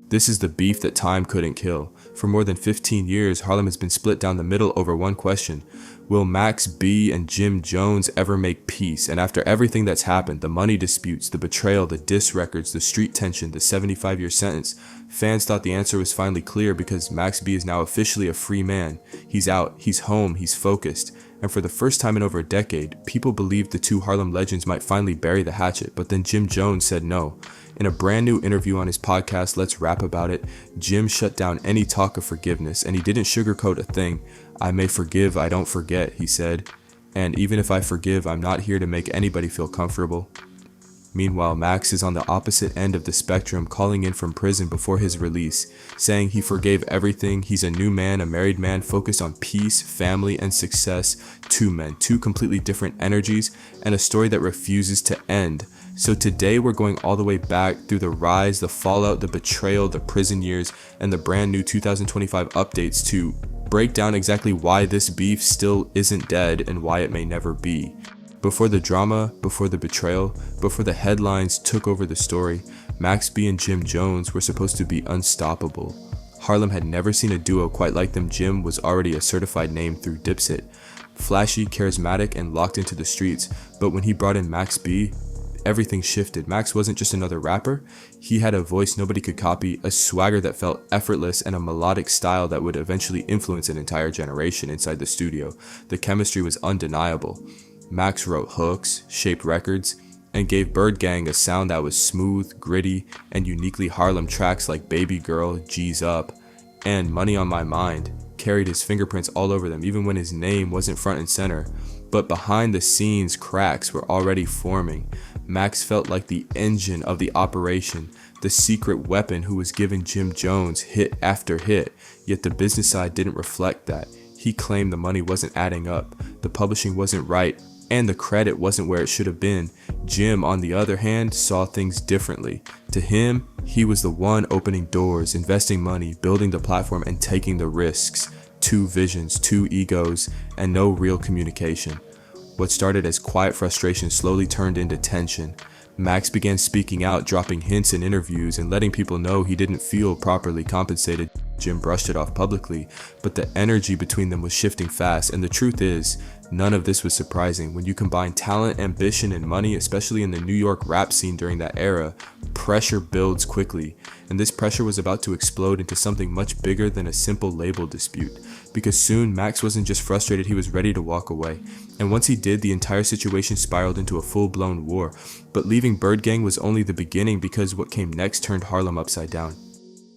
This is the beef that time couldn't kill. For more than 15 years, Harlem has been split down the middle over one question. Will Max B and Jim Jones ever make peace? And after everything that's happened, the money disputes, the betrayal, the diss records, the street tension, the 75-year sentence, fans thought the answer was finally clear because Max B is now officially a free man. He's out, he's home, he's focused. And for the first time in over a decade, people believed the two Harlem legends might finally bury the hatchet, but then Jim Jones said no. In a brand new interview on his podcast, Let's Rap About It, Jim shut down any talk of forgiveness, and he didn't sugarcoat a thing. I may forgive, I don't forget, he said. And even if I forgive, I'm not here to make anybody feel comfortable. Meanwhile, Max is on the opposite end of the spectrum, calling in from prison before his release, saying he forgave everything, he's a new man, a married man focused on peace, family, and success. Two men, two completely different energies, and a story that refuses to end. So today we're going all the way back through the rise, the fallout, the betrayal, the prison years, and the brand new 2025 updates to break down exactly why this beef still isn't dead and why it may never be. Before the drama, before the betrayal, before the headlines took over the story, Max B and Jim Jones were supposed to be unstoppable. Harlem had never seen a duo quite like them. Jim was already a certified name through Dipset. Flashy, charismatic, and locked into the streets, but when he brought in Max B, everything shifted. Max wasn't just another rapper, he had a voice nobody could copy, a swagger that felt effortless, and a melodic style that would eventually influence an entire generation inside the studio. The chemistry was undeniable. Max wrote hooks, shaped records, and gave ByrdGang a sound that was smooth, gritty, and uniquely Harlem. Tracks like Baby Girl, G's Up, and Money on My Mind carried his fingerprints all over them, even when his name wasn't front and center. But behind the scenes, cracks were already forming. Max felt like the engine of the operation, the secret weapon who was giving Jim Jones hit after hit, yet the business side didn't reflect that. He claimed the money wasn't adding up, the publishing wasn't right, and the credit wasn't where it should have been. Jim, on the other hand, saw things differently. To him, he was the one opening doors, investing money, building the platform, and taking the risks. Two visions, two egos, and no real communication. What started as quiet frustration slowly turned into tension. Max began speaking out, dropping hints in interviews, and letting people know he didn't feel properly compensated. Jim brushed it off publicly, but the energy between them was shifting fast, and the truth is, none of this was surprising. When you combine talent, ambition, and money, especially in the New York rap scene during that era, pressure builds quickly, and this pressure was about to explode into something much bigger than a simple label dispute. Because soon, Max wasn't just frustrated, he was ready to walk away. And once he did, the entire situation spiraled into a full-blown war. But leaving ByrdGang was only the beginning, because what came next turned Harlem upside down.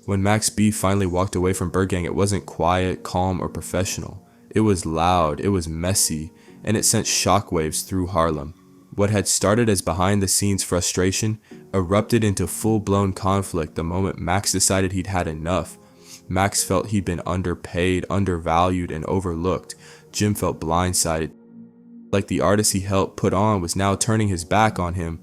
When Max B finally walked away from ByrdGang, it wasn't quiet, calm, or professional. It was loud, it was messy, and it sent shockwaves through Harlem. What had started as behind-the-scenes frustration erupted into full-blown conflict the moment Max decided he'd had enough. Max felt he'd been underpaid, undervalued, and overlooked. Jim felt blindsided, like the artist he helped put on was now turning his back on him.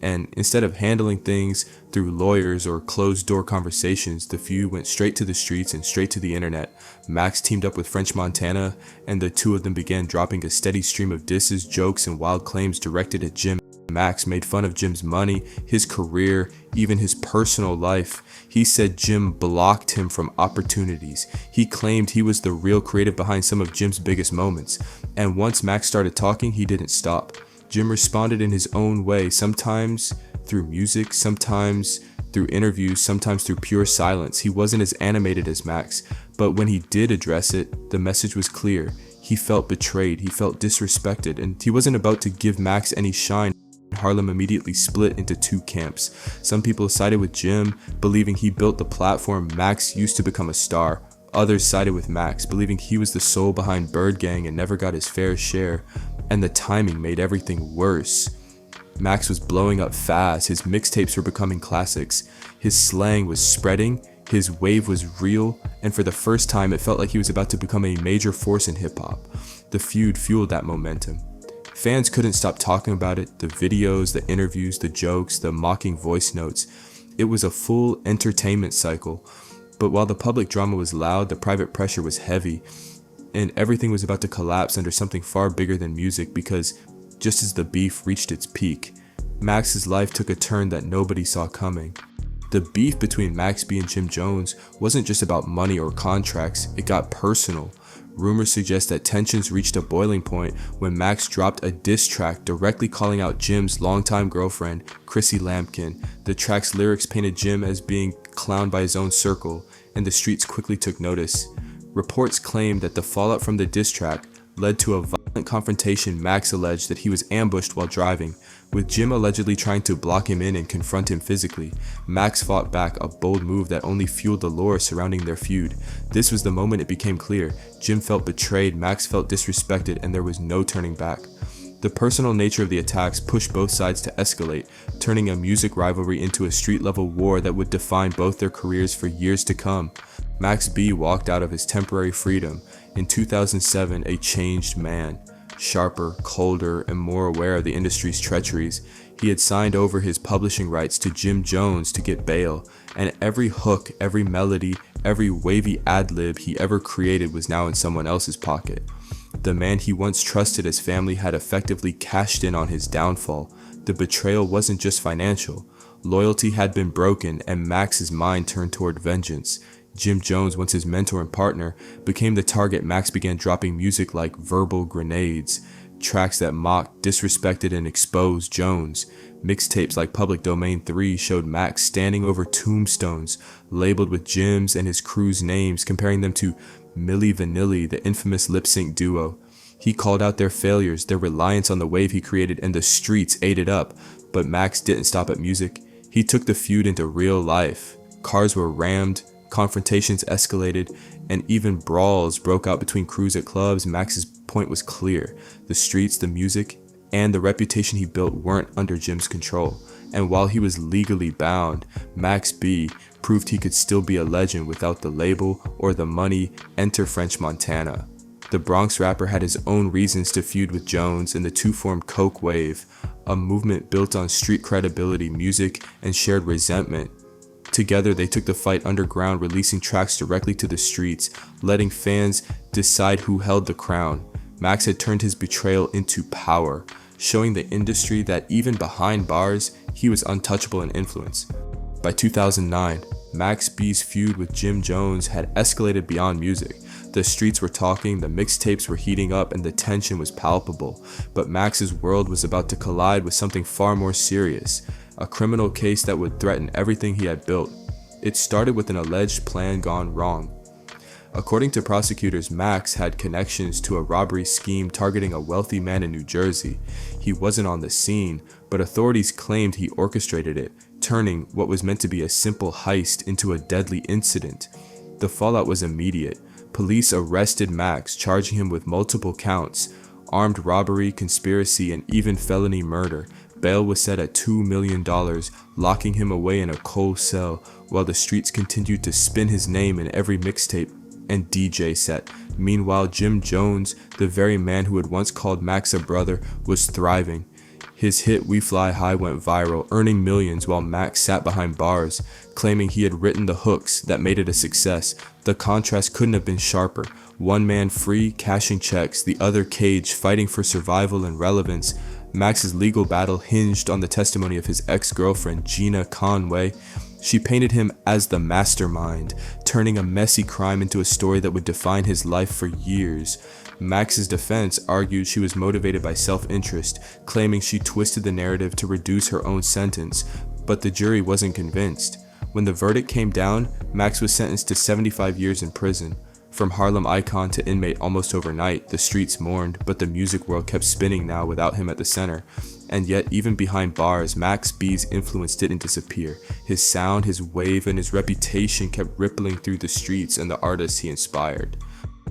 And instead of handling things through lawyers or closed-door conversations, the feud went straight to the streets and straight to the internet. Max teamed up with French Montana, and the two of them began dropping a steady stream of disses, jokes, and wild claims directed at Jim. Max made fun of Jim's money, his career, even his personal life. He said Jim blocked him from opportunities. He claimed he was the real creative behind some of Jim's biggest moments. And once Max started talking, he didn't stop. Jim responded in his own way, sometimes through music, sometimes through interviews, sometimes through pure silence. He wasn't as animated as Max, but when he did address it, the message was clear. He felt betrayed, he felt disrespected, and he wasn't about to give Max any shine. Harlem immediately split into two camps. Some people sided with Jim, believing he built the platform Max used to become a star. Others sided with Max, believing he was the soul behind ByrdGang and never got his fair share. And the timing made everything worse. Max was blowing up fast, his mixtapes were becoming classics, his slang was spreading, his wave was real, and for the first time it felt like he was about to become a major force in hip-hop. The feud fueled that momentum. Fans couldn't stop talking about it, the videos, the interviews, the jokes, the mocking voice notes. It was a full entertainment cycle. But while the public drama was loud, the private pressure was heavy, and everything was about to collapse under something far bigger than music, because just as the beef reached its peak, Max's life took a turn that nobody saw coming. The beef between Max B and Jim Jones wasn't just about money or contracts, it got personal. Rumors suggest that tensions reached a boiling point when Max dropped a diss track directly calling out Jim's longtime girlfriend, Chrissy. The track's lyrics painted Jim as being clowned by his own circle, and the streets quickly took notice. Reports claimed that the fallout from the diss track led to a violent confrontation. Max alleged that he was ambushed while driving, with Jim allegedly trying to block him in and confront him physically. Max fought back, a bold move that only fueled the lore surrounding their feud. This was the moment it became clear. Jim felt betrayed, Max felt disrespected, and there was no turning back. The personal nature of the attacks pushed both sides to escalate, turning a music rivalry into a street-level war that would define both their careers for years to come. Max B walked out of his temporary freedom in 2007 a changed man. Sharper, colder, and more aware of the industry's treacheries. He had signed over his publishing rights to Jim Jones to get bail, and every hook, every melody, every wavy ad-lib he ever created was now in someone else's pocket. The man he once trusted as family had effectively cashed in on his downfall. The betrayal wasn't just financial. Loyalty had been broken, and Max's mind turned toward vengeance. Jim Jones, once his mentor and partner, became the target. Max began dropping music like verbal grenades, tracks that mocked, disrespected, and exposed Jones. Mixtapes like Public Domain 3 showed Max standing over tombstones labeled with Jim's and his crew's names, comparing them to Milli Vanilli, the infamous lip-sync duo. He called out their failures, their reliance on the wave he created, and the streets ate it up. But Max didn't stop at music. He took the feud into real life. Cars were rammed, confrontations escalated, and even brawls broke out between crews at clubs. Max's point was clear. The streets, the music, and the reputation he built weren't under Jim's control. And while he was legally bound, Max B proved he could still be a legend without the label or the money. Enter French Montana. The Bronx rapper had his own reasons to feud with Jones, and the two formed Coke Wave, a movement built on street credibility, music, and shared resentment. Together, they took the fight underground, releasing tracks directly to the streets, letting fans decide who held the crown. Max had turned his betrayal into power, showing the industry that even behind bars, he was untouchable in influence. By 2009, Max B's feud with Jim Jones had escalated beyond music. The streets were talking, the mixtapes were heating up, and the tension was palpable. But Max's world was about to collide with something far more serious, a criminal case that would threaten everything he had built. It started with an alleged plan gone wrong. According to prosecutors, Max had connections to a robbery scheme targeting a wealthy man in New Jersey. He wasn't on the scene, but authorities claimed he orchestrated it, turning what was meant to be a simple heist into a deadly incident. The fallout was immediate. Police arrested Max, charging him with multiple counts, armed robbery, conspiracy, and even felony murder. Bail was set at $2 million, locking him away in a cold cell, while the streets continued to spin his name in every mixtape and DJ set. Meanwhile, Jim Jones, the very man who had once called Max a brother, was thriving. His hit We Fly High went viral, earning millions while Max sat behind bars, claiming he had written the hooks that made it a success. The contrast couldn't have been sharper. One man free, cashing checks, the other caged, fighting for survival and relevance. Max's legal battle hinged on the testimony of his ex-girlfriend, Gina Conway. She painted him as the mastermind, turning a messy crime into a story that would define his life for years. Max's defense argued she was motivated by self-interest, claiming she twisted the narrative to reduce her own sentence, but the jury wasn't convinced. When the verdict came down, Max was sentenced to 75 years in prison. From Harlem icon to inmate almost overnight, the streets mourned, but the music world kept spinning now without him at the center. And yet, even behind bars, Max B's influence didn't disappear. His sound, his wave, and his reputation kept rippling through the streets and the artists he inspired.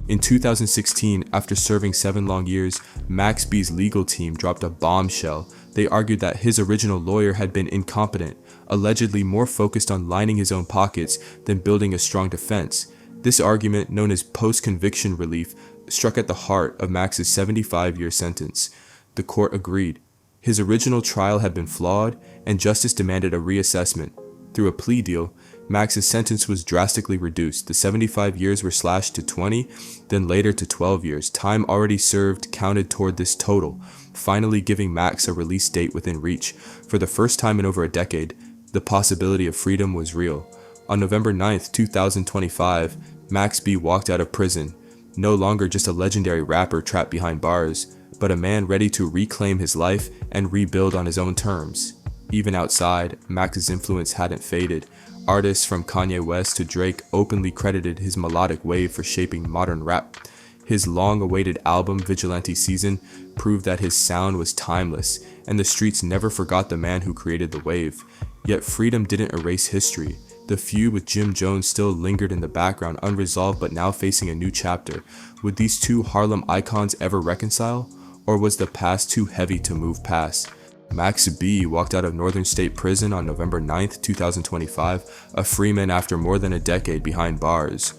In 2016, after serving 7 long years, Max B's legal team dropped a bombshell. They argued that his original lawyer had been incompetent, allegedly more focused on lining his own pockets than building a strong defense. This argument, known as post-conviction relief, struck at the heart of Max's 75-year sentence. The court agreed. His original trial had been flawed, and justice demanded a reassessment. Through a plea deal, Max's sentence was drastically reduced. The 75 years were slashed to 20, then later to 12 years. Time already served counted toward this total, finally giving Max a release date within reach. For the first time in over a decade, The possibility of freedom was real. On November 9th, 2025, Max B walked out of prison, no longer just a legendary rapper trapped behind bars, but a man ready to reclaim his life and rebuild on his own terms. Even outside, Max's influence hadn't faded. Artists from Kanye West to Drake openly credited his melodic wave for shaping modern rap. His long-awaited album, Vigilante Season, proved that his sound was timeless, and the streets never forgot the man who created the wave. Yet freedom didn't erase history. The feud with Jim Jones still lingered in the background, unresolved but now facing a new chapter. Would these two Harlem icons ever reconcile? Or was the past too heavy to move past? Max B walked out of Northern State Prison on November 9th, 2025, a free man after more than a decade behind bars.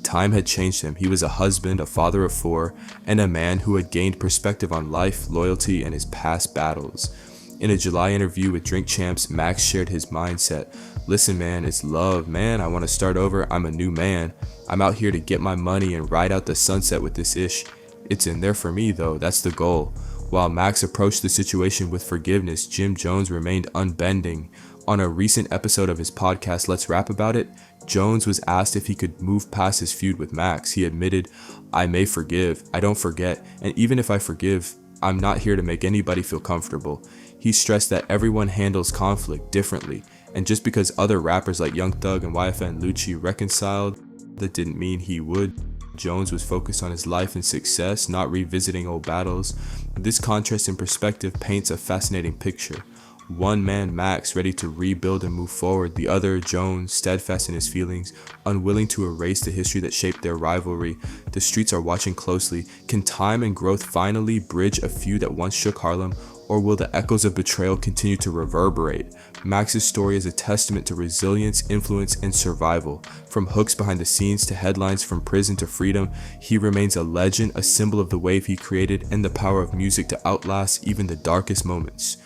Time had changed him. He was a husband, a father of 4, and a man who had gained perspective on life, loyalty, and his past battles. In a July interview with Drink Champs, Max shared his mindset. "Listen, man, it's love, man. I want to start over. I'm a new man. I'm out here to get my money and ride out the sunset with this ish. It's in there for me, though. That's the goal." While Max approached the situation with forgiveness, Jim Jones remained unbending. On a recent episode of his podcast, Let's Rap About It, Jones was asked if he could move past his feud with Max. He admitted, "I may forgive, I don't forget, and even if I forgive, I'm not here to make anybody feel comfortable." He stressed that everyone handles conflict differently, and just because other rappers like Young Thug and YFN Lucci reconciled, that didn't mean he would. Jones was focused on his life and success, not revisiting old battles. This contrast in perspective paints a fascinating picture. One man, Max, ready to rebuild and move forward. The other, Jones, steadfast in his feelings, unwilling to erase the history that shaped their rivalry. The streets are watching closely. Can time and growth finally bridge a feud that once shook Harlem? Or will the echoes of betrayal continue to reverberate? Max's story is a testament to resilience, influence, and survival. From hooks behind the scenes to headlines, from prison to freedom, he remains a legend, a symbol of the wave he created and the power of music to outlast even the darkest moments.